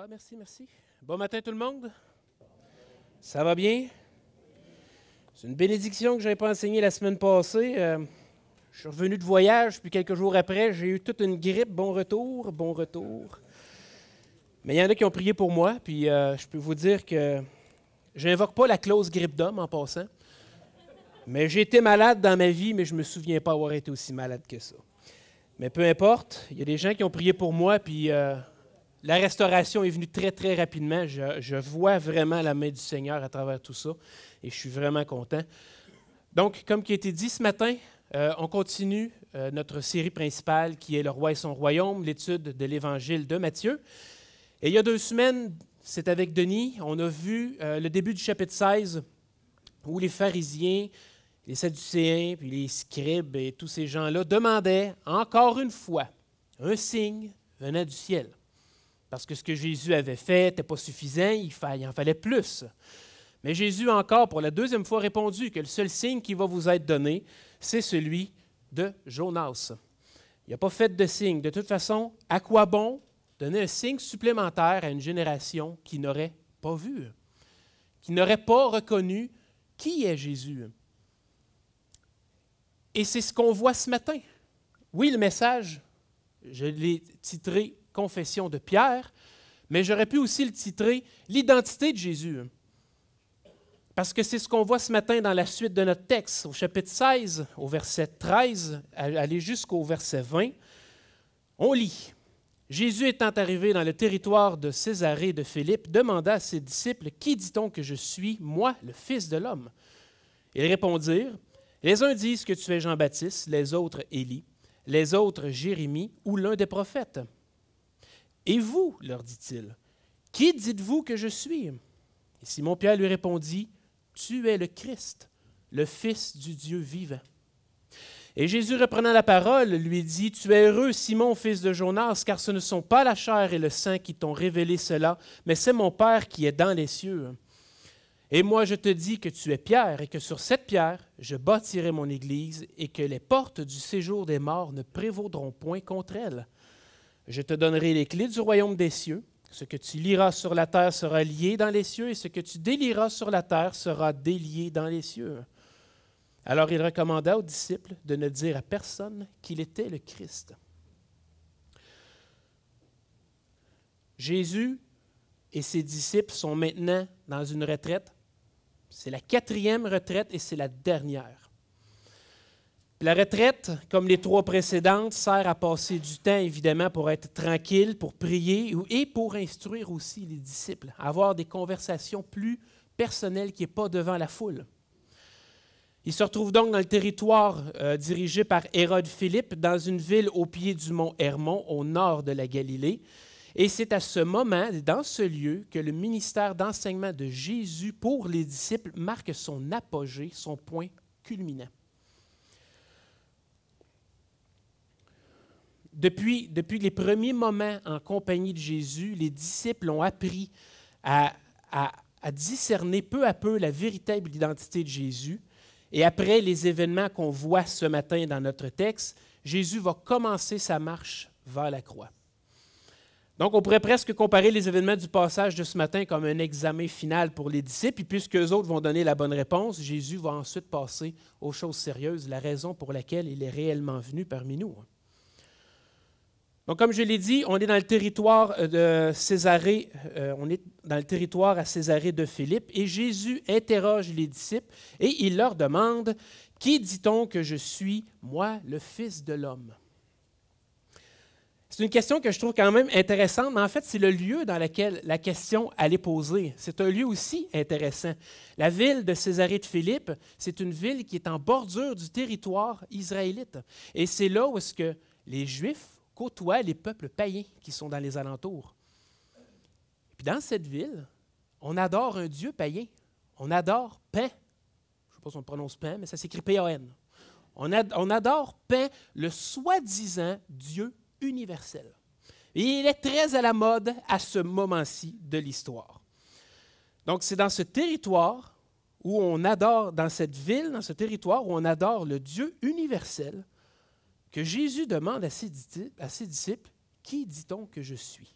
Merci, merci. Bon matin tout le monde. Ça va bien? C'est une bénédiction que je n'avais pas enseignée la semaine passée. Je suis revenu de voyage, puis quelques jours après, j'ai eu toute une grippe. Bon retour, bon retour. Mais il y en a qui ont prié pour moi, puis je peux vous dire que je n'invoque pas la clause grippe d'homme en passant. Mais j'ai été malade dans ma vie, mais je ne me souviens pas avoir été aussi malade que ça. Mais peu importe, il y a des gens qui ont prié pour moi, puis la restauration est venue très, très rapidement. Je vois vraiment la main du Seigneur à travers tout ça, et je suis vraiment content. Donc, comme qui a été dit ce matin, on continue notre série principale qui est « Le roi et son royaume », l'étude de l'Évangile de Matthieu. Et il y a 2 semaines, c'est avec Denis, on a vu le début du chapitre 16, où les pharisiens, les sadducéens, puis les scribes et tous ces gens-là demandaient encore une fois un signe venant du ciel. Parce que ce que Jésus avait fait n'était pas suffisant, il en fallait plus. Mais Jésus a encore, pour la 2e fois, répondu que le seul signe qui va vous être donné, c'est celui de Jonas. Il n'a pas fait de signe. De toute façon, à quoi bon donner un signe supplémentaire à une génération qui n'aurait pas vu, qui n'aurait pas reconnu qui est Jésus? Et c'est ce qu'on voit ce matin. Oui, le message, je l'ai titré « Confession de Pierre », mais j'aurais pu aussi le titrer « L'identité de Jésus ». Parce que c'est ce qu'on voit ce matin dans la suite de notre texte, au chapitre 16, au verset 13, aller jusqu'au verset 20. On lit « Jésus étant arrivé dans le territoire de Césarée de Philippe, demanda à ses disciples, « Qui dit-on que je suis, moi, le Fils de l'homme? » Ils répondirent, « Les uns disent que tu es Jean-Baptiste, les autres Élie, les autres Jérémie ou l'un des prophètes. » « Et vous, leur dit-il, qui dites-vous que je suis? » Et Simon-Pierre lui répondit, « Tu es le Christ, le Fils du Dieu vivant. » Et Jésus, reprenant la parole, lui dit, « Tu es heureux, Simon, fils de Jonas, car ce ne sont pas la chair et le sang qui t'ont révélé cela, mais c'est mon Père qui est dans les cieux. Et moi, je te dis que tu es Pierre, et que sur cette pierre, je bâtirai mon Église, et que les portes du séjour des morts ne prévaudront point contre elle. Je te donnerai les clés du royaume des cieux. Ce que tu lieras sur la terre sera lié dans les cieux, et ce que tu délieras sur la terre sera délié dans les cieux. » Alors il recommanda aux disciples de ne dire à personne qu'il était le Christ. Jésus et ses disciples sont maintenant dans une retraite. C'est la 4e retraite et c'est la dernière. La retraite, comme les 3 précédentes, sert à passer du temps, évidemment, pour être tranquille, pour prier et pour instruire aussi les disciples, avoir des conversations plus personnelles qui n'est pas devant la foule. Il se retrouve donc dans le territoire dirigé par Hérode Philippe, dans une ville au pied du mont Hermon, au nord de la Galilée. Et c'est à ce moment, dans ce lieu, que le ministère d'enseignement de Jésus pour les disciples marque son apogée, son point culminant. Depuis les premiers moments en compagnie de Jésus, les disciples ont appris à discerner peu à peu la véritable identité de Jésus. Et après les événements qu'on voit ce matin dans notre texte, Jésus va commencer sa marche vers la croix. Donc, on pourrait presque comparer les événements du passage de ce matin comme un examen final pour les disciples. Et puisque eux autres vont donner la bonne réponse, Jésus va ensuite passer aux choses sérieuses, la raison pour laquelle il est réellement venu parmi nous. Donc, comme je l'ai dit, on est dans le territoire de Césarée, on est dans le territoire à Césarée de Philippe, et Jésus interroge les disciples et il leur demande « Qui dit-on que je suis, moi, le Fils de l'homme? » C'est une question que je trouve quand même intéressante, mais en fait, c'est le lieu dans lequel la question allait poser. C'est un lieu aussi intéressant. La ville de Césarée de Philippe, c'est une ville qui est en bordure du territoire israélite. Et c'est là où est-ce que les Juifs côtoient les peuples païens qui sont dans les alentours. Puis dans cette ville, on adore un dieu païen. On adore Pan. Je ne sais pas si on prononce Pan, mais ça s'écrit P-A-N. On adore Pan, le soi-disant dieu universel. Et il est très à la mode à ce moment-ci de l'histoire. Donc c'est dans ce territoire où on adore, dans cette ville, dans ce territoire où on adore le Dieu universel, que Jésus demande à ses disciples, « Qui dit-on que je suis? »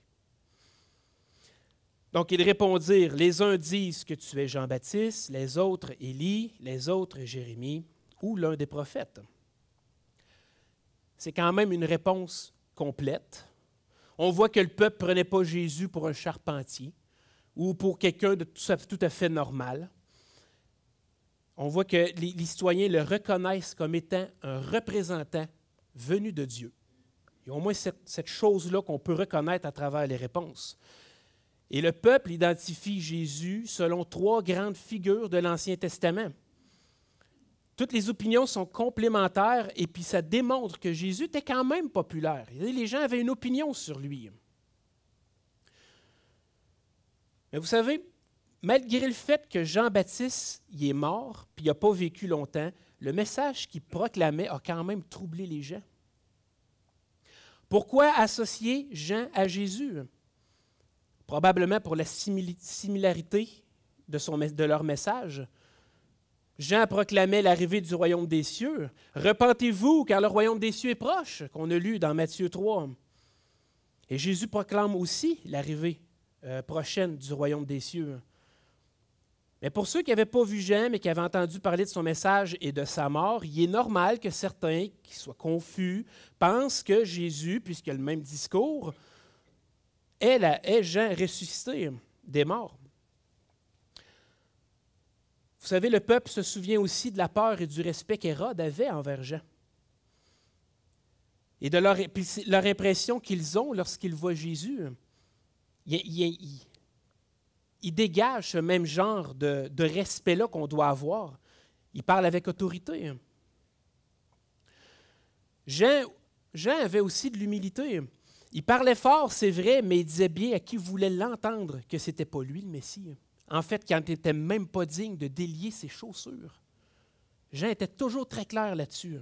Donc ils répondirent, les uns disent que tu es Jean-Baptiste, les autres Élie, les autres Jérémie ou l'un des prophètes. C'est quand même une réponse complète. On voit que le peuple ne prenait pas Jésus pour un charpentier ou pour quelqu'un de tout à fait normal. On voit que les citoyens le reconnaissent comme étant un représentant venu de Dieu. Il y a au moins cette chose-là qu'on peut reconnaître à travers les réponses. Et le peuple identifie Jésus selon 3 grandes figures de l'Ancien Testament. Toutes les opinions sont complémentaires et puis ça démontre que Jésus était quand même populaire. Les gens avaient une opinion sur lui. Mais vous savez, malgré le fait que Jean-Baptiste y est mort puis il n'a pas vécu longtemps, le message qu'il proclamait a quand même troublé les gens. Pourquoi associer Jean à Jésus? Probablement pour la similarité de leur message. Jean proclamait l'arrivée du royaume des cieux. « Repentez-vous, car le royaume des cieux est proche », qu'on a lu dans Matthieu 3. Et Jésus proclame aussi l'arrivée prochaine du royaume des cieux. Mais pour ceux qui n'avaient pas vu Jean, mais qui avaient entendu parler de son message et de sa mort, il est normal que certains, qui soient confus, pensent que Jésus, puisqu'il a le même discours, est Jean ressuscité des morts. Vous savez, le peuple se souvient aussi de la peur et du respect qu'Hérode avait envers Jean. Et de leur impression qu'ils ont lorsqu'ils voient Jésus. Ils dégagent ce même genre de respect-là qu'on doit avoir. Ils parlent avec autorité. Jean avait aussi de l'humilité. Il parlait fort, c'est vrai, mais il disait bien à qui voulait l'entendre que ce n'était pas lui le Messie. En fait, quand il n'était même pas digne de délier ses chaussures. Jean était toujours très clair là-dessus.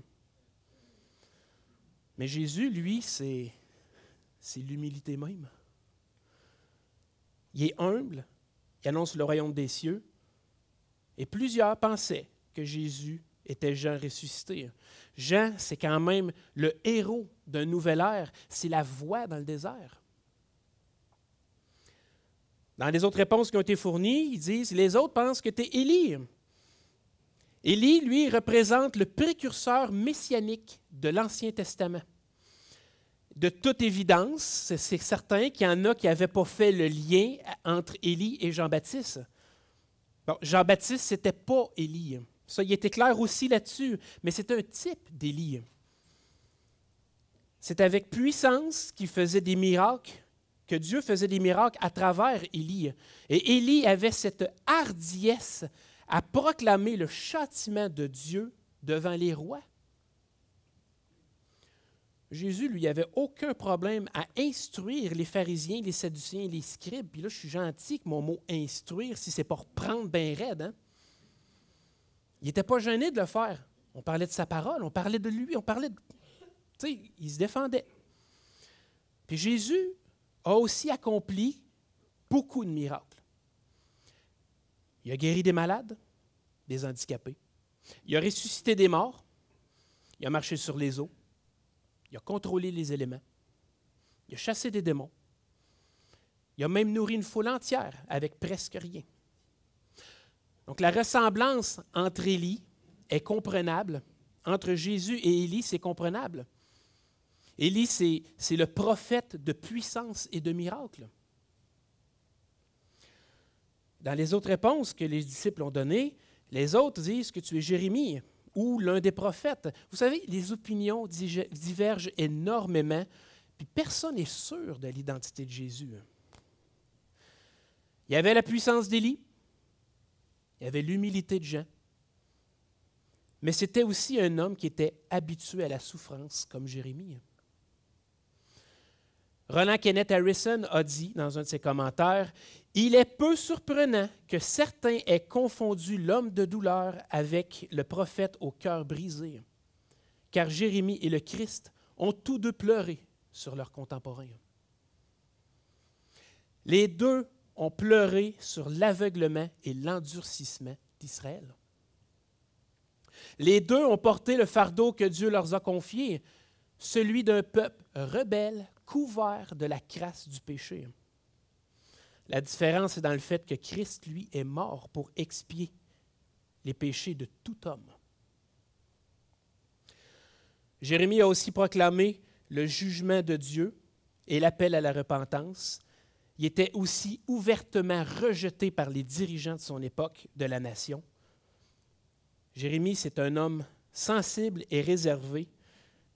Mais Jésus, lui, c'est l'humilité même. Il est humble, il annonce le royaume des cieux, et plusieurs pensaient que Jésus était Jean ressuscité. Jean, c'est quand même le héros d'un nouvel ère, c'est la voix dans le désert. Dans les autres réponses qui ont été fournies, ils disent « Les autres pensent que tu es Élie ». Élie, lui, représente le précurseur messianique de l'Ancien Testament. De toute évidence, c'est certain qu'il y en a qui n'avaient pas fait le lien entre Élie et Jean-Baptiste. Bon, Jean-Baptiste, ce n'était pas Élie. Ça, il était clair aussi là-dessus, mais c'est un type d'Élie. C'est avec puissance qu'il faisait des miracles, que Dieu faisait des miracles à travers Élie. Et Élie avait cette hardiesse à proclamer le châtiment de Dieu devant les rois. Jésus, lui, n'avait aucun problème à instruire les pharisiens, les sadduciens, les scribes. Puis là, je suis gentil que mon mot « instruire », si c'est pour prendre bien raide, hein? Il n'était pas gêné de le faire. On parlait de sa parole, on parlait de lui, on parlait de... Tu sais, il se défendait. Puis Jésus a aussi accompli beaucoup de miracles. Il a guéri des malades, des handicapés. Il a ressuscité des morts. Il a marché sur les eaux. Il a contrôlé les éléments. Il a chassé des démons. Il a même nourri une foule entière avec presque rien. Donc la ressemblance entre Élie est comprenable. Entre Jésus et Élie, c'est comprenable. Élie, c'est le prophète de puissance et de miracles. Dans les autres réponses que les disciples ont données, les autres disent que tu es Jérémie ou l'un des prophètes. Vous savez, les opinions divergent énormément, puis personne n'est sûr de l'identité de Jésus. Il y avait la puissance d'Élie, il y avait l'humilité de Jean, mais c'était aussi un homme qui était habitué à la souffrance, comme Jérémie. Roland Kenneth Harrison a dit dans un de ses commentaires, « Il est peu surprenant que certains aient confondu l'homme de douleur avec le prophète au cœur brisé, car Jérémie et le Christ ont tous deux pleuré sur leurs contemporains. » Les deux ont pleuré sur l'aveuglement et l'endurcissement d'Israël. Les deux ont porté le fardeau que Dieu leur a confié, celui d'un peuple rebelle, couvert de la crasse du péché. La différence est dans le fait que Christ, lui, est mort pour expier les péchés de tout homme. Jérémie a aussi proclamé le jugement de Dieu et l'appel à la repentance. Il était aussi ouvertement rejeté par les dirigeants de son époque, de la nation. Jérémie, c'est un homme sensible et réservé.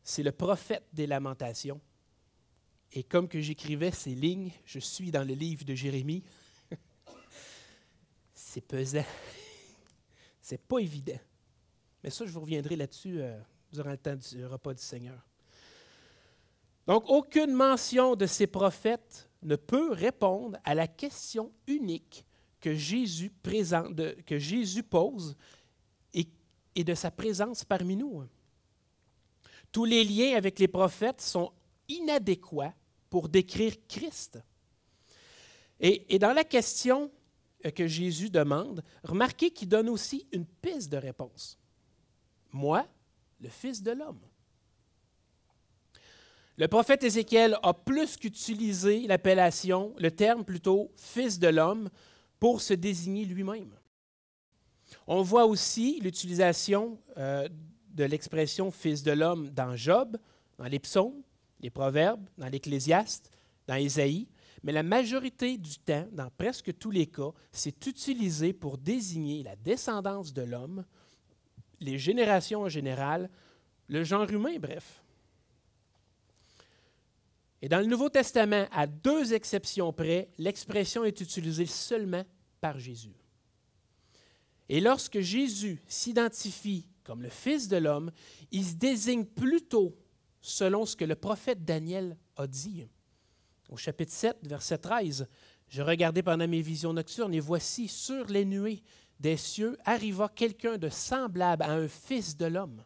C'est le prophète des Lamentations. Et comme que j'écrivais ces lignes, je suis dans le livre de Jérémie. C'est pesant. C'est pas évident. Mais ça, je vous reviendrai là-dessus durant le temps du repas du Seigneur. Donc, aucune mention de ces prophètes ne peut répondre à la question unique que Jésus pose et de sa présence parmi nous. Tous les liens avec les prophètes sont inadéquats pour décrire Christ. Et dans la question que Jésus demande, remarquez qu'il donne aussi une piste de réponse. Moi, le Fils de l'homme. Le prophète Ézéchiel a plus qu'utilisé l'appellation, le terme plutôt « Fils de l'homme » pour se désigner lui-même. On voit aussi l'utilisation de l'expression « Fils de l'homme » dans Job, dans les psaumes, les proverbes, dans l'Ecclésiaste, dans Ésaïe, mais la majorité du temps, dans presque tous les cas, c'est utilisé pour désigner la descendance de l'homme, les générations en général, le genre humain, bref. Et dans le Nouveau Testament, à 2 exceptions près, l'expression est utilisée seulement par Jésus. Et lorsque Jésus s'identifie comme le Fils de l'homme, il se désigne plutôt selon ce que le prophète Daniel a dit. Au chapitre 7, verset 13, « Je regardais pendant mes visions nocturnes, et voici, sur les nuées des cieux, arriva quelqu'un de semblable à un Fils de l'homme.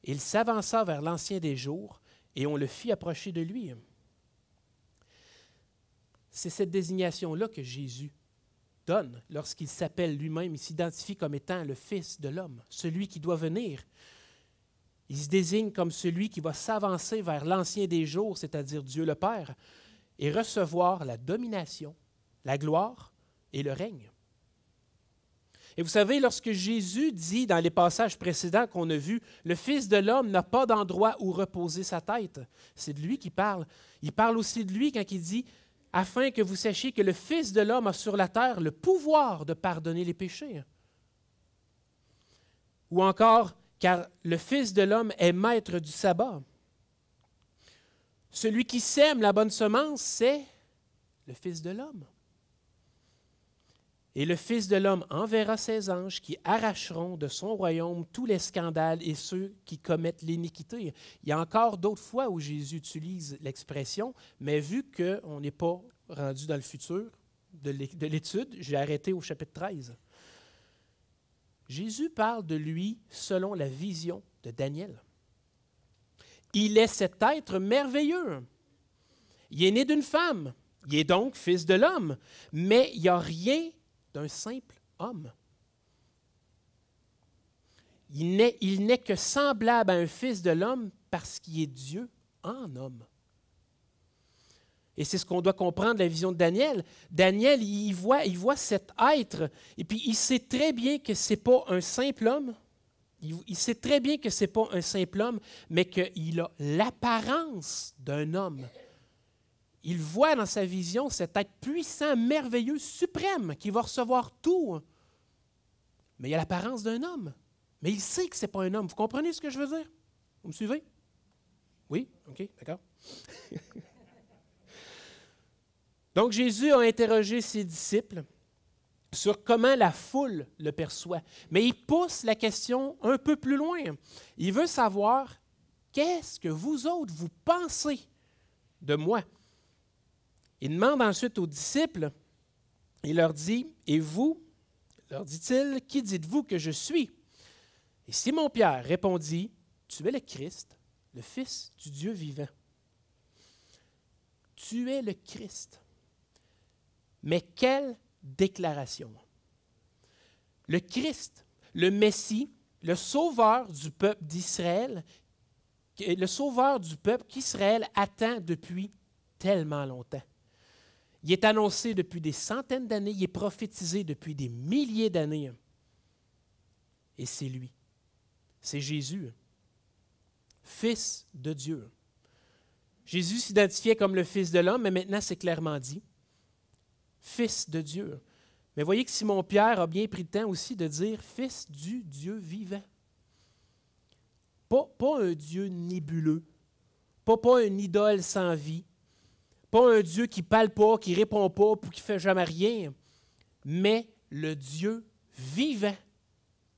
Il s'avança vers l'Ancien des jours, et on le fit approcher de lui. » C'est cette désignation-là que Jésus donne lorsqu'il s'appelle lui-même, il s'identifie comme étant le Fils de l'homme, celui qui doit venir. Il se désigne comme celui qui va s'avancer vers l'Ancien des jours, c'est-à-dire Dieu le Père, et recevoir la domination, la gloire et le règne. Et vous savez, lorsque Jésus dit dans les passages précédents qu'on a vus, le Fils de l'homme n'a pas d'endroit où reposer sa tête, c'est de lui qu'il parle. Il parle aussi de lui quand il dit « Afin que vous sachiez que le Fils de l'homme a sur la terre le pouvoir de pardonner les péchés. » Ou encore, « Car le Fils de l'homme est maître du sabbat. » Celui qui sème la bonne semence, c'est le Fils de l'homme. Et le Fils de l'homme enverra ses anges qui arracheront de son royaume tous les scandales et ceux qui commettent l'iniquité. Il y a encore d'autres fois où Jésus utilise l'expression, mais vu qu'on n'est pas rendu dans le futur de l'étude, j'ai arrêté au chapitre 13. Jésus parle de lui selon la vision de Daniel. Il est cet être merveilleux. Il est né d'une femme. Il est donc Fils de l'homme, mais il n'y a rien d'un simple homme. Il n'est que semblable à un fils de l'homme parce qu'il est Dieu en homme. Et c'est ce qu'on doit comprendre de la vision de Daniel. Daniel, il voit cet être, et puis il sait très bien que ce n'est pas un simple homme. Il sait très bien que ce n'est pas un simple homme, mais qu'il a l'apparence d'un homme. Il voit dans sa vision cet être puissant, merveilleux, suprême, qui va recevoir tout. Mais il a l'apparence d'un homme. Mais il sait que ce n'est pas un homme. Vous comprenez ce que je veux dire? Vous me suivez? Oui? OK, d'accord. Donc Jésus a interrogé ses disciples sur comment la foule le perçoit. Mais il pousse la question un peu plus loin. Il veut savoir qu'est-ce que vous autres, vous pensez de moi? Il demande ensuite aux disciples, il leur dit, « Et vous, leur dit-il, qui dites-vous que je suis? » Et Simon-Pierre répondit, « Tu es le Christ, le Fils du Dieu vivant. » Tu es le Christ. Mais quelle déclaration! Le Christ, le Messie, le sauveur du peuple d'Israël, le sauveur du peuple qu'Israël attend depuis tellement longtemps. Il est annoncé depuis des centaines d'années, il est prophétisé depuis des milliers d'années. Et c'est lui. C'est Jésus, Fils de Dieu. Jésus s'identifiait comme le Fils de l'homme, mais maintenant c'est clairement dit. Fils de Dieu. Mais voyez que Simon-Pierre a bien pris le temps aussi de dire Fils du Dieu vivant. Pas un Dieu nébuleux, pas une idole sans vie, pas un Dieu qui ne parle pas, qui ne répond pas, ou qui ne fait jamais rien, mais le Dieu vivant.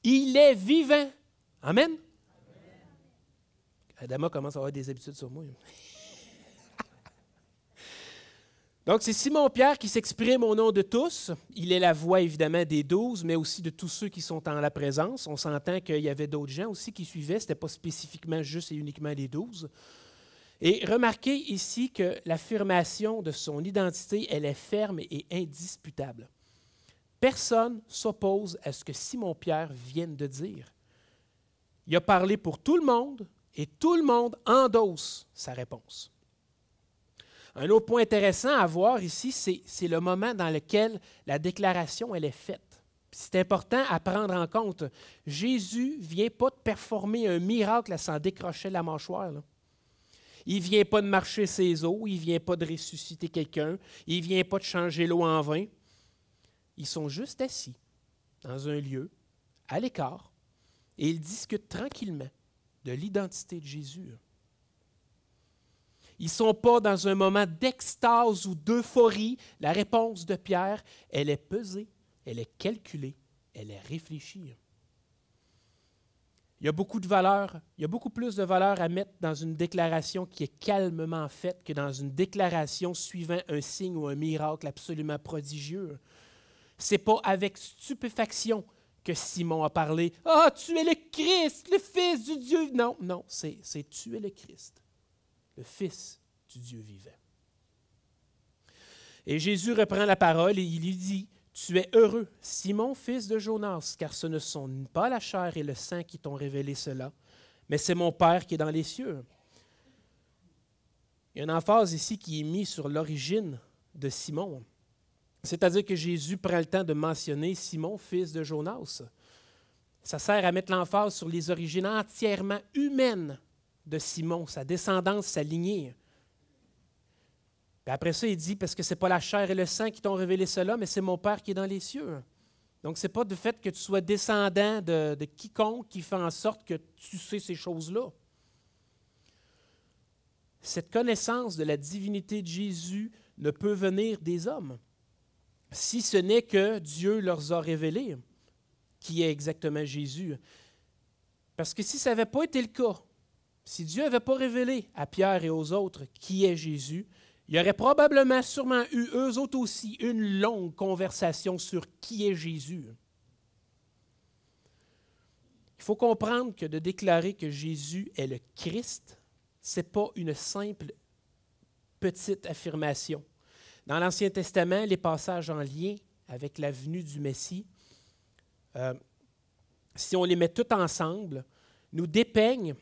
Il est vivant. Amen? Adama commence à avoir des habitudes sur moi. Donc, c'est Simon-Pierre qui s'exprime au nom de tous. Il est la voix, évidemment, des 12, mais aussi de tous ceux qui sont en la présence. On s'entend qu'il y avait d'autres gens aussi qui suivaient. Ce n'était pas spécifiquement juste et uniquement les 12. Et remarquez ici que l'affirmation de son identité, elle est ferme et indisputable. Personne ne s'oppose à ce que Simon-Pierre vient de dire. Il a parlé pour tout le monde et tout le monde endosse sa réponse. Un autre point intéressant à voir ici, c'est le moment dans lequel la déclaration elle est faite. C'est important à prendre en compte. Jésus ne vient pas de performer un miracle à s'en décrocher la mâchoire, là. Il ne vient pas de marcher ses eaux, il ne vient pas de ressusciter quelqu'un, il ne vient pas de changer l'eau en vin. Ils sont juste assis dans un lieu, à l'écart, et ils discutent tranquillement de l'identité de Jésus. Ils ne sont pas dans un moment d'extase ou d'euphorie. La réponse de Pierre, elle est pesée, elle est calculée, elle est réfléchie. Il y a beaucoup de valeur, il y a beaucoup plus de valeur à mettre dans une déclaration qui est calmement faite que dans une déclaration suivant un signe ou un miracle absolument prodigieux. Ce n'est pas avec stupéfaction que Simon a parlé. « Ah, tu es le Christ, le Fils du Dieu! » Non, non, c'est « tu es le Christ, le Fils du Dieu vivant. » Et Jésus reprend la parole et il lui dit, « Tu es heureux, Simon, fils de Jonas, car ce ne sont pas la chair et le sang qui t'ont révélé cela, mais c'est mon Père qui est dans les cieux. » Il y a une emphase ici qui est mise sur l'origine de Simon. C'est-à-dire que Jésus prend le temps de mentionner Simon, fils de Jonas. Ça sert à mettre l'emphase sur les origines entièrement humaines de Simon, sa descendance, sa lignée. Puis après ça, il dit, parce que ce n'est pas la chair et le sang qui t'ont révélé cela, mais c'est mon Père qui est dans les cieux. Donc, ce n'est pas du fait que tu sois descendant de quiconque qui fait en sorte que tu sais ces choses-là. Cette connaissance de la divinité de Jésus ne peut venir des hommes, si ce n'est que Dieu leur a révélé qui est exactement Jésus. Parce que si ça n'avait pas été le cas, si Dieu n'avait pas révélé à Pierre et aux autres qui est Jésus, il y aurait probablement sûrement eu eux autres aussi une longue conversation sur qui est Jésus. Il faut comprendre que de déclarer que Jésus est le Christ, ce n'est pas une simple petite affirmation. Dans l'Ancien Testament, les passages en lien avec la venue du Messie, si on les met tous ensemble, nous dépeignent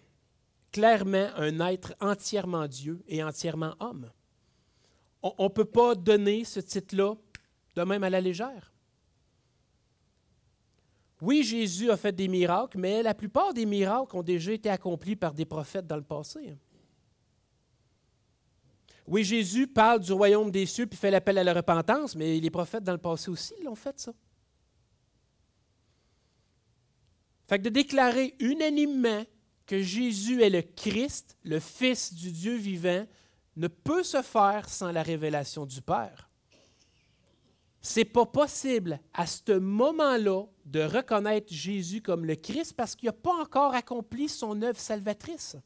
clairement un être entièrement Dieu et entièrement homme. On ne peut pas donner ce titre-là de même à la légère. Oui, Jésus a fait des miracles, mais la plupart des miracles ont déjà été accomplis par des prophètes dans le passé. Oui, Jésus parle du royaume des cieux puis fait l'appel à la repentance, mais les prophètes dans le passé aussi l'ont fait, ça. Fait que de déclarer unanimement que Jésus est le Christ, le Fils du Dieu vivant, ne peut se faire sans la révélation du Père. Ce n'est pas possible à ce moment-là de reconnaître Jésus comme le Christ parce qu'il n'a pas encore accompli son œuvre salvatrice.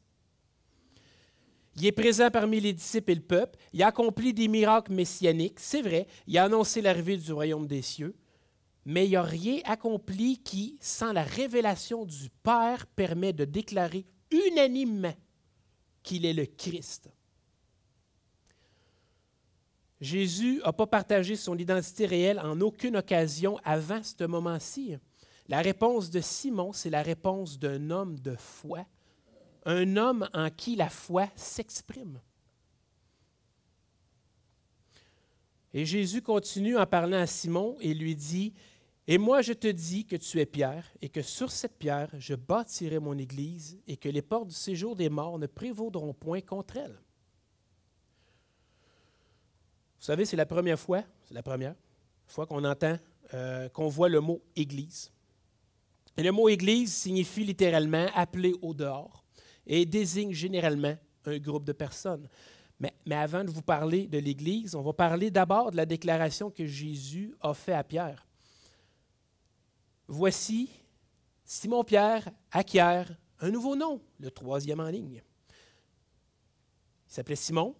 Il est présent parmi les disciples et le peuple, il a accompli des miracles messianiques, c'est vrai, il a annoncé l'arrivée du royaume des cieux, mais il n'y a rien accompli qui, sans la révélation du Père, permet de déclarer unanimement qu'il est le Christ. Jésus n'a pas partagé son identité réelle en aucune occasion avant ce moment-ci. La réponse de Simon, c'est la réponse d'un homme de foi, un homme en qui la foi s'exprime. Et Jésus continue en parlant à Simon et lui dit, « Et moi je te dis que tu es Pierre, et que sur cette pierre je bâtirai mon Église, et que les portes du séjour des morts ne prévaudront point contre elle. » Vous savez, c'est la première fois qu'on entend, qu'on voit le mot « Église ». Et le mot « Église » signifie littéralement « appelé au dehors » et désigne généralement un groupe de personnes. Mais avant de vous parler de l'Église, on va parler d'abord de la déclaration que Jésus a faite à Pierre. « Voici, Simon-Pierre acquiert un nouveau nom, le troisième en ligne. » Il s'appelait Simon,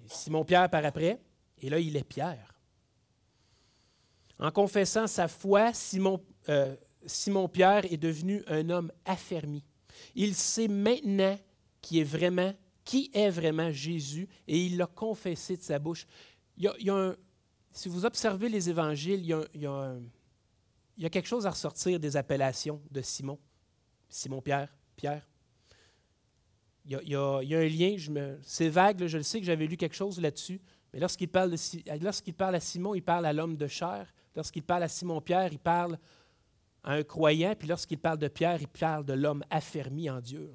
Simon-Pierre par après, et là, il est Pierre. En confessant sa foi, Simon-Pierre est devenu un homme affermi. Il sait maintenant qui est vraiment Jésus et il l'a confessé de sa bouche. Si vous observez les évangiles, il y a quelque chose à ressortir des appellations de Simon. Simon-Pierre, Pierre. Il y a un lien, c'est vague, là, je le sais que j'avais lu quelque chose là-dessus, mais lorsqu'il parle à Simon, il parle à l'homme de chair. Lorsqu'il parle à Simon-Pierre, il parle à un croyant, puis lorsqu'il parle de Pierre, il parle de l'homme affermi en Dieu.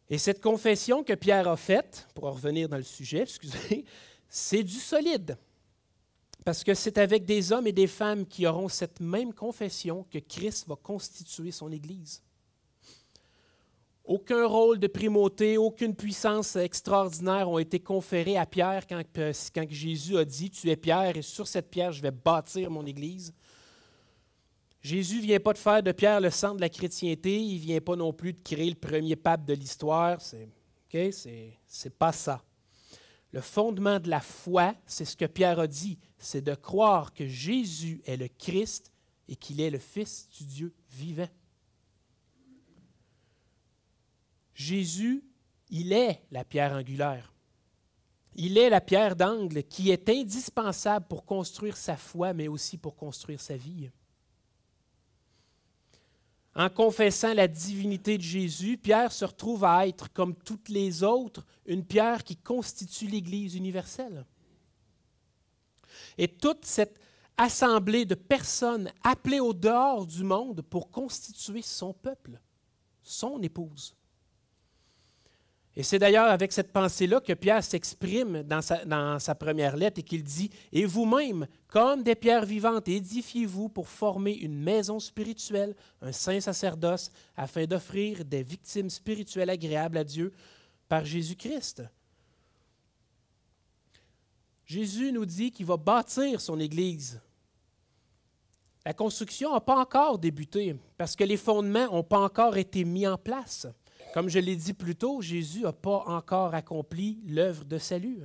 Et cette confession que Pierre a faite, pour en revenir dans le sujet, excusez, c'est du solide. Parce que c'est avec des hommes et des femmes qui auront cette même confession que Christ va constituer son Église. Aucun rôle de primauté, aucune puissance extraordinaire ont été conférés à Pierre quand Jésus a dit « Tu es Pierre et sur cette pierre, je vais bâtir mon Église ». Jésus ne vient pas de faire de Pierre le centre de la chrétienté, il ne vient pas non plus de créer le premier pape de l'histoire. C'est pas ça. Le fondement de la foi, c'est ce que Pierre a dit, c'est de croire que Jésus est le Christ et qu'il est le Fils du Dieu vivant. Jésus, il est la pierre angulaire. Il est la pierre d'angle qui est indispensable pour construire sa foi, mais aussi pour construire sa vie. En confessant la divinité de Jésus, Pierre se retrouve à être, comme toutes les autres, une pierre qui constitue l'Église universelle. Et toute cette assemblée de personnes appelées au dehors du monde pour constituer son peuple, son épouse. Et c'est d'ailleurs avec cette pensée-là que Pierre s'exprime dans sa première lettre et qu'il dit « Et vous-même, comme des pierres vivantes, édifiez-vous pour former une maison spirituelle, un saint sacerdoce, afin d'offrir des victimes spirituelles agréables à Dieu par Jésus-Christ. » Jésus nous dit qu'il va bâtir son Église. La construction n'a pas encore débuté parce que les fondements n'ont pas encore été mis en place. Comme je l'ai dit plus tôt, Jésus n'a pas encore accompli l'œuvre de salut.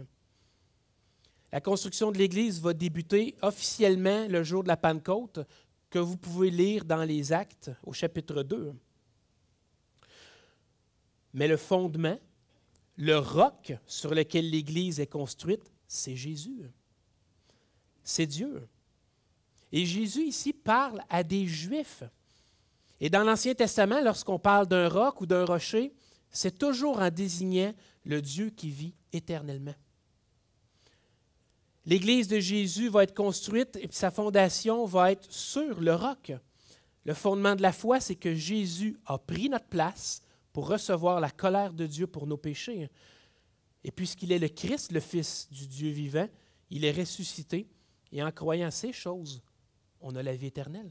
La construction de l'Église va débuter officiellement le jour de la Pentecôte, que vous pouvez lire dans les Actes au chapitre 2. Mais le fondement, le roc sur lequel l'Église est construite, c'est Jésus. C'est Dieu. Et Jésus ici parle à des Juifs. Et dans l'Ancien Testament, lorsqu'on parle d'un roc ou d'un rocher, c'est toujours en désignant le Dieu qui vit éternellement. L'Église de Jésus va être construite et sa fondation va être sur le roc. Le fondement de la foi, c'est que Jésus a pris notre place pour recevoir la colère de Dieu pour nos péchés. Et puisqu'il est le Christ, le Fils du Dieu vivant, il est ressuscité. Et en croyant ces choses, on a la vie éternelle.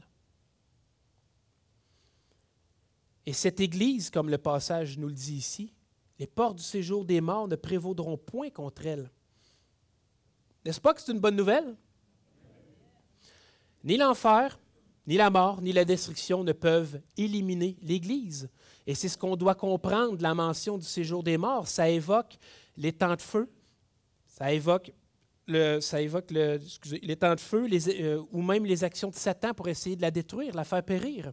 Et cette Église, comme le passage nous le dit ici, les portes du séjour des morts ne prévaudront point contre elle. N'est-ce pas que c'est une bonne nouvelle? Ni l'enfer, ni la mort, ni la destruction ne peuvent éliminer l'Église. Et c'est ce qu'on doit comprendre de la mention du séjour des morts. Ça évoque les temps de feu, ça évoque les temps de feu ou même les actions de Satan pour essayer de la détruire, la faire périr.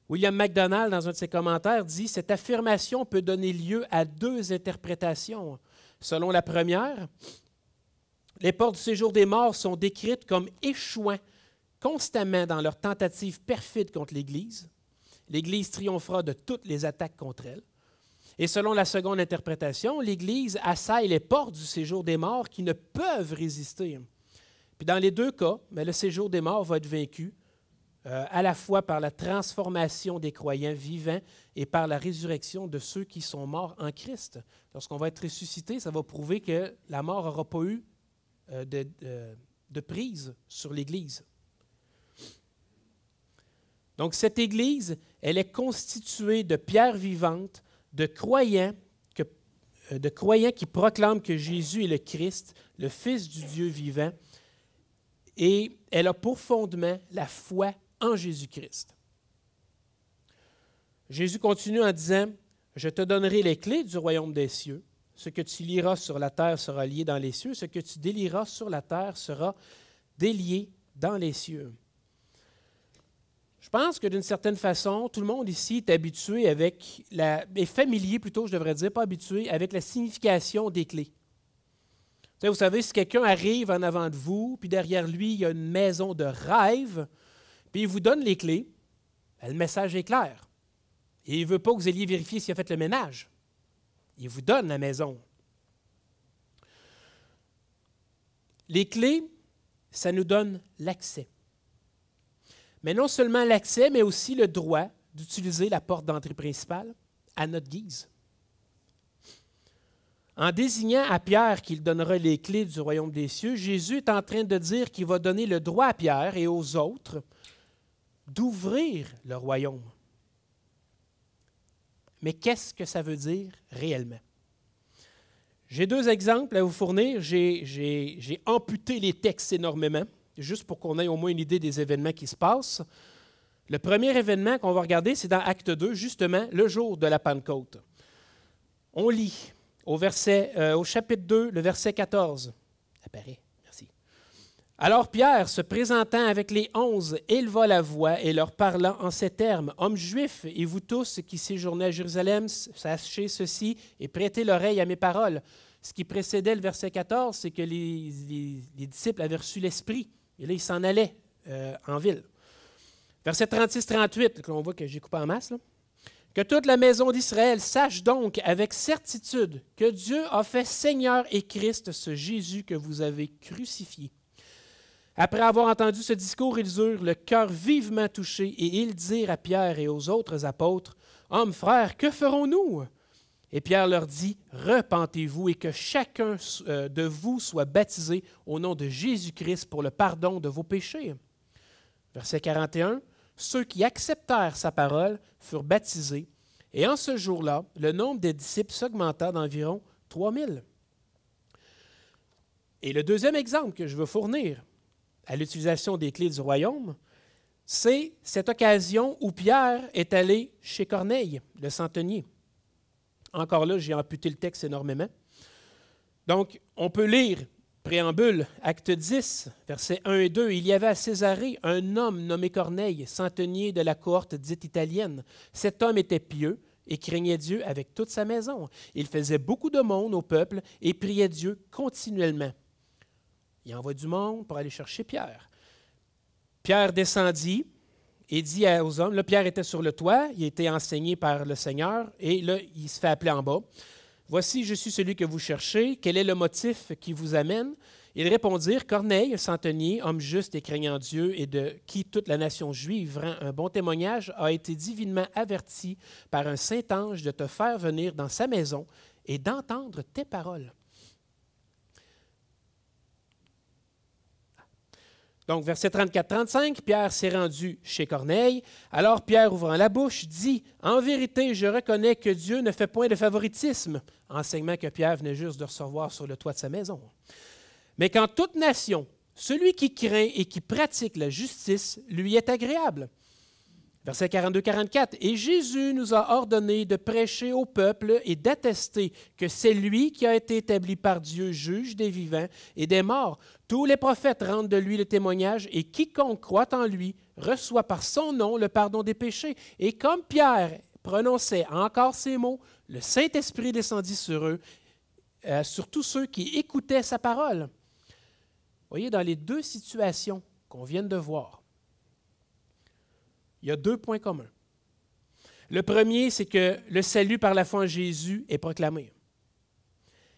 William MacDonald, dans un de ses commentaires, dit « Cette affirmation peut donner lieu à deux interprétations. Selon la première, les portes du séjour des morts sont décrites comme échouant constamment dans leur tentative perfide contre l'Église. L'Église triomphera de toutes les attaques contre elle. Et selon la seconde interprétation, l'Église assaille les portes du séjour des morts qui ne peuvent résister. Puis dans les deux cas, mais le séjour des morts va être vaincu à la fois par la transformation des croyants vivants et par la résurrection de ceux qui sont morts en Christ. Lorsqu'on va être ressuscité, ça va prouver que la mort n'aura pas eu de prise sur l'Église. Donc cette Église, elle est constituée de pierres vivantes, de croyants qui proclament que Jésus est le Christ, le Fils du Dieu vivant, et elle a pour fondement la foi en Jésus-Christ. Jésus continue en disant, « Je te donnerai les clés du royaume des cieux. Ce que tu lieras sur la terre sera lié dans les cieux. Ce que tu délieras sur la terre sera délié dans les cieux. » Je pense que d'une certaine façon, tout le monde ici est habitué est familier plutôt, je devrais dire, pas habitué, avec la signification des clés. Vous savez, si quelqu'un arrive en avant de vous, puis derrière lui, il y a une maison de rêve, puis il vous donne les clés, le message est clair. Et il ne veut pas que vous alliez vérifier s'il a fait le ménage. Il vous donne la maison. Les clés, ça nous donne l'accès. Mais non seulement l'accès, mais aussi le droit d'utiliser la porte d'entrée principale à notre guise. En désignant à Pierre qu'il donnera les clés du royaume des cieux, Jésus est en train de dire qu'il va donner le droit à Pierre et aux autres d'ouvrir le royaume. Mais qu'est-ce que ça veut dire réellement? J'ai deux exemples à vous fournir. J'ai amputé les textes énormément, juste pour qu'on ait au moins une idée des événements qui se passent. Le premier événement qu'on va regarder, c'est dans Acte 2, justement, le jour de la Pentecôte. On lit au chapitre 2, le verset 14. Apparaît, merci. Alors Pierre, se présentant avec les 11, éleva la voix et leur parlant en ces termes. « Hommes juifs, et vous tous qui séjournez à Jérusalem, sachez ceci et prêtez l'oreille à mes paroles. » Ce qui précédait le verset 14, c'est que les disciples avaient reçu l'Esprit. Et là, ils s'en allaient en ville. Verset 36-38, on voit que j'ai coupé en masse. Là. Que toute la maison d'Israël sache donc avec certitude que Dieu a fait Seigneur et Christ ce Jésus que vous avez crucifié. Après avoir entendu ce discours, ils eurent le cœur vivement touché et ils dirent à Pierre et aux autres apôtres, « Hommes, frères, que ferons-nous? » Et Pierre leur dit, « Repentez-vous et que chacun de vous soit baptisé au nom de Jésus-Christ pour le pardon de vos péchés. » Verset 41, « Ceux qui acceptèrent sa parole furent baptisés, et en ce jour-là, le nombre des disciples s'augmenta d'environ 3000. » Et le deuxième exemple que je veux fournir à l'utilisation des clés du royaume, c'est cette occasion où Pierre est allé chez Corneille, le centenier. Encore là, j'ai amputé le texte énormément. Donc, on peut lire, préambule, Acte 10, versets 1 et 2. « Il y avait à Césarée un homme nommé Corneille, centenier de la cohorte dite italienne. Cet homme était pieux et craignait Dieu avec toute sa maison. Il faisait beaucoup de monde au peuple et priait Dieu continuellement. » Il envoie du monde pour aller chercher Pierre. Pierre descendit et dit aux hommes, là Pierre était sur le toit, il était enseigné par le Seigneur, et là il se fait appeler en bas. « Voici, je suis celui que vous cherchez. Quel est le motif qui vous amène? » Ils répondirent, « Corneille, centenier, homme juste et craignant Dieu, et de qui toute la nation juive rend un bon témoignage, a été divinement averti par un saint ange de te faire venir dans sa maison et d'entendre tes paroles. » Donc, verset 34-35, Pierre s'est rendu chez Corneille. Alors Pierre, ouvrant la bouche, dit, « En vérité, je reconnais que Dieu ne fait point de favoritisme. » Enseignement que Pierre venait juste de recevoir sur le toit de sa maison. « Mais qu'en toute nation, celui qui craint et qui pratique la justice lui est agréable. » Verset 42-44, « Et Jésus nous a ordonné de prêcher au peuple et d'attester que c'est lui qui a été établi par Dieu, juge des vivants et des morts. Tous les prophètes rendent de lui le témoignage et quiconque croit en lui reçoit par son nom le pardon des péchés. Et comme Pierre prononçait encore ces mots, le Saint-Esprit descendit sur eux, sur tous ceux qui écoutaient sa parole. » Vous voyez, dans les deux situations qu'on vient de voir, il y a deux points communs. Le premier, c'est que le salut par la foi en Jésus est proclamé.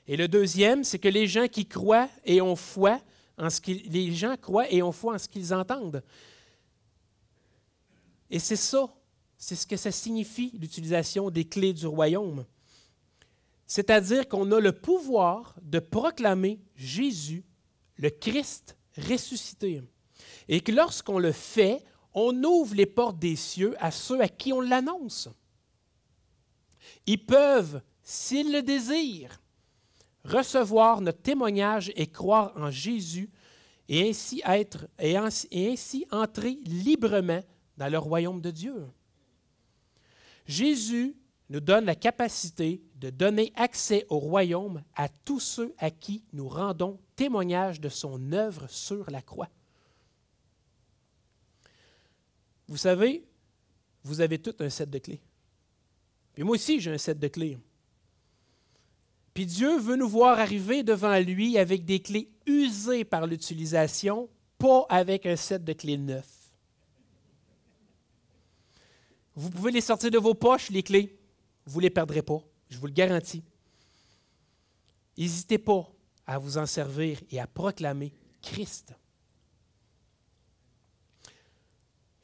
Et le deuxième, c'est que les gens qui croient et ont foi les gens croient et ont foi en ce qu'ils entendent. Et c'est ça, c'est ce que ça signifie, l'utilisation des clés du royaume. C'est-à-dire qu'on a le pouvoir de proclamer Jésus, le Christ ressuscité. Et que lorsqu'on le fait, on ouvre les portes des cieux à ceux à qui on l'annonce. Ils peuvent, s'ils le désirent, recevoir notre témoignage et croire en Jésus et ainsi entrer librement dans le royaume de Dieu. Jésus nous donne la capacité de donner accès au royaume à tous ceux à qui nous rendons témoignage de son œuvre sur la croix. Vous savez, vous avez tout un set de clés. Puis moi aussi, j'ai un set de clés. Puis Dieu veut nous voir arriver devant lui avec des clés usées par l'utilisation, pas avec un set de clés neufs. Vous pouvez les sortir de vos poches, les clés. Vous ne les perdrez pas, je vous le garantis. N'hésitez pas à vous en servir et à proclamer Christ.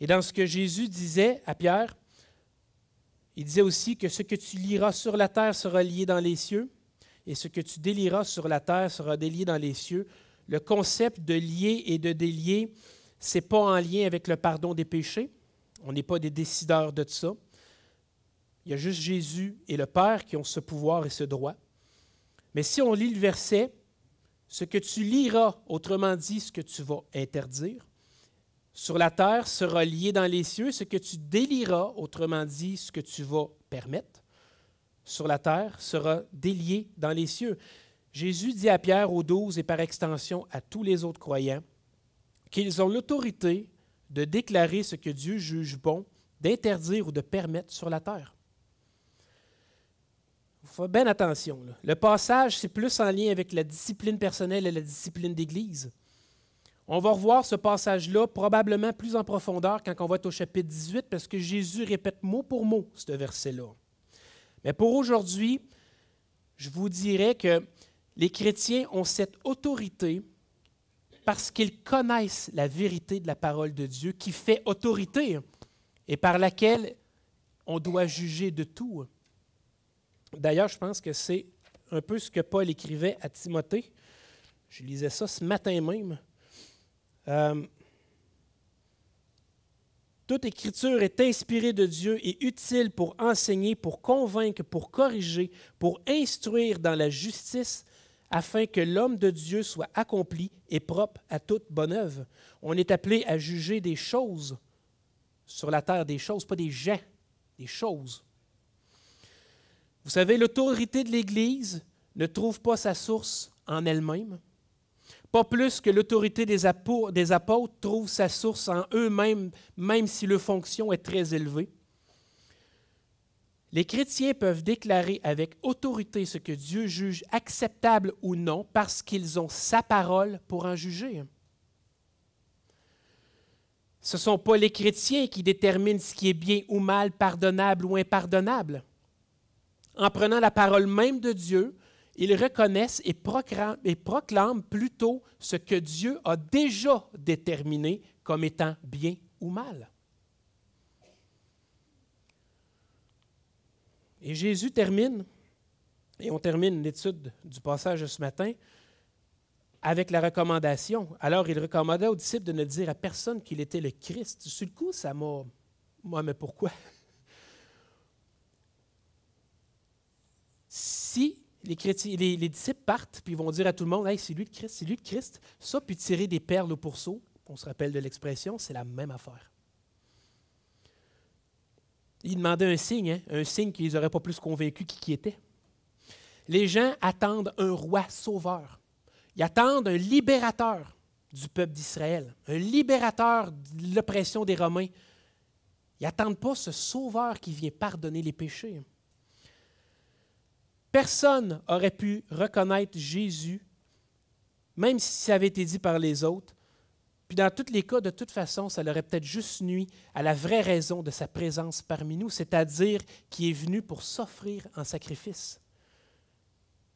Et dans ce que Jésus disait à Pierre, il disait aussi que ce que tu lieras sur la terre sera lié dans les cieux, et ce que tu délieras sur la terre sera délié dans les cieux. Le concept de lier et de délier, ce n'est pas en lien avec le pardon des péchés. On n'est pas des décideurs de ça. Il y a juste Jésus et le Père qui ont ce pouvoir et ce droit. Mais si on lit le verset, ce que tu lieras, autrement dit, ce que tu vas interdire, sur la terre sera lié dans les cieux. Ce que tu délieras, autrement dit, ce que tu vas permettre, sur la terre sera délié dans les cieux. Jésus dit à Pierre, aux 12 et par extension à tous les autres croyants, qu'ils ont l'autorité de déclarer ce que Dieu juge bon, d'interdire ou de permettre sur la terre. Il faut faire bien attention. Là. Le passage, c'est plus en lien avec la discipline personnelle et la discipline d'Église. On va revoir ce passage-là probablement plus en profondeur quand on va être au chapitre 18, parce que Jésus répète mot pour mot ce verset-là. Mais pour aujourd'hui, je vous dirais que les chrétiens ont cette autorité parce qu'ils connaissent la vérité de la parole de Dieu qui fait autorité et par laquelle on doit juger de tout. D'ailleurs, je pense que c'est un peu ce que Paul écrivait à Timothée. Je lisais ça ce matin même. Toute écriture est inspirée de Dieu et utile pour enseigner, pour convaincre, pour corriger, pour instruire dans la justice, afin que l'homme de Dieu soit accompli et propre à toute bonne œuvre. On est appelé à juger des choses sur la terre, des choses, pas des gens, des choses. Vous savez, l'autorité de l'Église ne trouve pas sa source en elle-même. Pas plus que l'autorité des apôtres trouve sa source en eux-mêmes, même si leur fonction est très élevée. Les chrétiens peuvent déclarer avec autorité ce que Dieu juge acceptable ou non parce qu'ils ont sa parole pour en juger. Ce ne sont pas les chrétiens qui déterminent ce qui est bien ou mal, pardonnable ou impardonnable. En prenant la parole même de Dieu, ils reconnaissent et proclament plutôt ce que Dieu a déjà déterminé comme étant bien ou mal. Et Jésus termine, et on termine l'étude du passage de ce matin, avec la recommandation. Alors, il recommandait aux disciples de ne dire à personne qu'il était le Christ. Sur le coup, ça m'a... Moi, mais pourquoi? Si les disciples partent, puis ils vont dire à tout le monde, « Hey, c'est lui le Christ, c'est lui le Christ », ça, puis tirer des perles au pourceau, on se rappelle de l'expression, c'est la même affaire. Ils demandaient un signe qui ne les aurait pas plus convaincus qui était. Les gens attendent un roi sauveur. Ils attendent un libérateur du peuple d'Israël, un libérateur de l'oppression des Romains. Ils n'attendent pas ce sauveur qui vient pardonner les péchés. Personne n'aurait pu reconnaître Jésus, même si ça avait été dit par les autres, Puis dans tous les cas, de toute façon, ça leur aurait peut-être juste nui à la vraie raison de sa présence parmi nous, c'est-à-dire qu'il est venu pour s'offrir en sacrifice.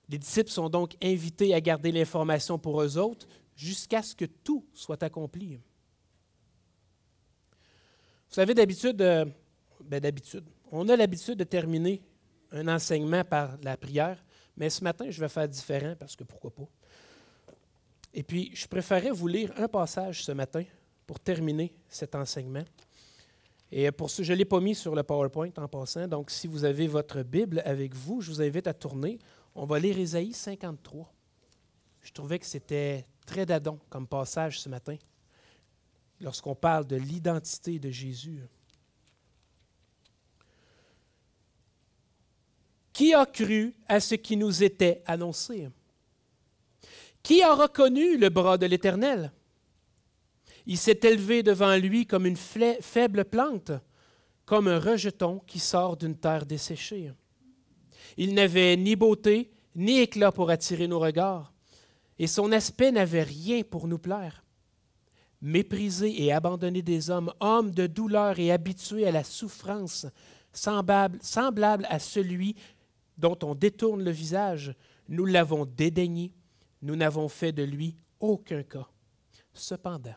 Les disciples sont donc invités à garder l'information pour eux autres jusqu'à ce que tout soit accompli. Vous savez, d'habitude, on a l'habitude de terminer un enseignement par la prière, mais ce matin, je vais faire différent parce que pourquoi pas. Et puis, je préférais vous lire un passage ce matin pour terminer cet enseignement. Et pour ce, je ne l'ai pas mis sur le PowerPoint en passant, donc si vous avez votre Bible avec vous, je vous invite à tourner. On va lire Ésaïe 53. Je trouvais que c'était très d'adon comme passage ce matin, lorsqu'on parle de l'identité de Jésus. Qui a cru à ce qui nous était annoncé? Qui a reconnu le bras de l'Éternel? Il s'est élevé devant lui comme une faible plante, comme un rejeton qui sort d'une terre desséchée. Il n'avait ni beauté, ni éclat pour attirer nos regards, et son aspect n'avait rien pour nous plaire. Méprisé et abandonné des hommes, homme de douleur et habitué à la souffrance, semblable à celui dont on détourne le visage, nous l'avons dédaigné, nous n'avons fait de lui aucun cas. Cependant,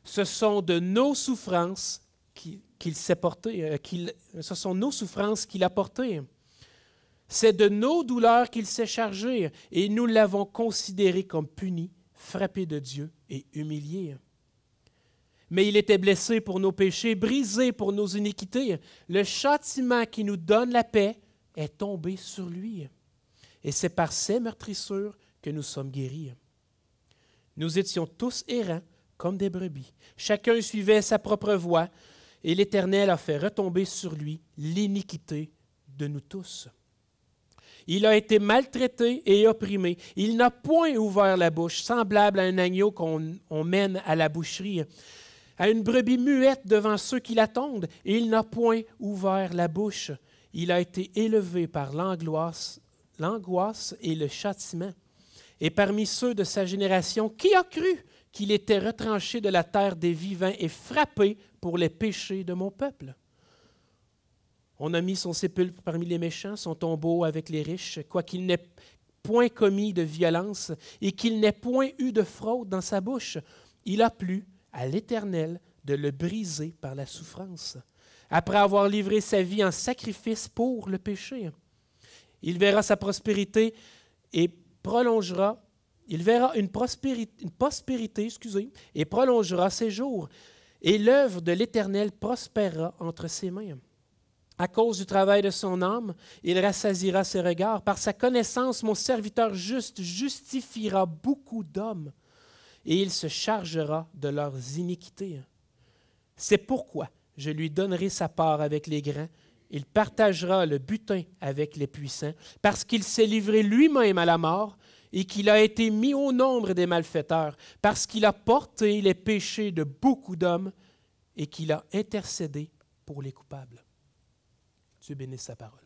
ce sont de nos souffrances qu'il s'est porté, ce sont nos souffrances qu'il a portées. C'est de nos douleurs qu'il s'est chargé, et nous l'avons considéré comme puni, frappé de Dieu et humilié. Mais il était blessé pour nos péchés, brisé pour nos iniquités. Le châtiment qui nous donne la paix est tombé sur lui. Et c'est par ses meurtrissures que nous sommes guéris. Nous étions tous errants comme des brebis. Chacun suivait sa propre voie, et l'Éternel a fait retomber sur lui l'iniquité de nous tous. Il a été maltraité et opprimé. Il n'a point ouvert la bouche, semblable à un agneau qu'on mène à la boucherie, à une brebis muette devant ceux qui l'attendent, et il n'a point ouvert la bouche. Il a été élevé par l'angoisse et le châtiment. Et parmi ceux de sa génération, qui a cru qu'il était retranché de la terre des vivants et frappé pour les péchés de mon peuple? On a mis son sépulcre parmi les méchants, son tombeau avec les riches, quoiqu'il n'ait point commis de violence et qu'il n'ait point eu de fraude dans sa bouche. Il a plu à l'Éternel de le briser par la souffrance, après avoir livré sa vie en sacrifice pour le péché. Il verra sa prospérité et prolongera, il verra une prospérité, et prolongera ses jours, et l'œuvre de l'Éternel prospérera entre ses mains. À cause du travail de son âme, il rassasiera ses regards. Par sa connaissance, mon serviteur juste justifiera beaucoup d'hommes, et il se chargera de leurs iniquités. C'est pourquoi je lui donnerai sa part avec les grands. Il partagera le butin avec les puissants, parce qu'il s'est livré lui-même à la mort et qu'il a été mis au nombre des malfaiteurs, parce qu'il a porté les péchés de beaucoup d'hommes et qu'il a intercédé pour les coupables. Dieu bénisse sa parole.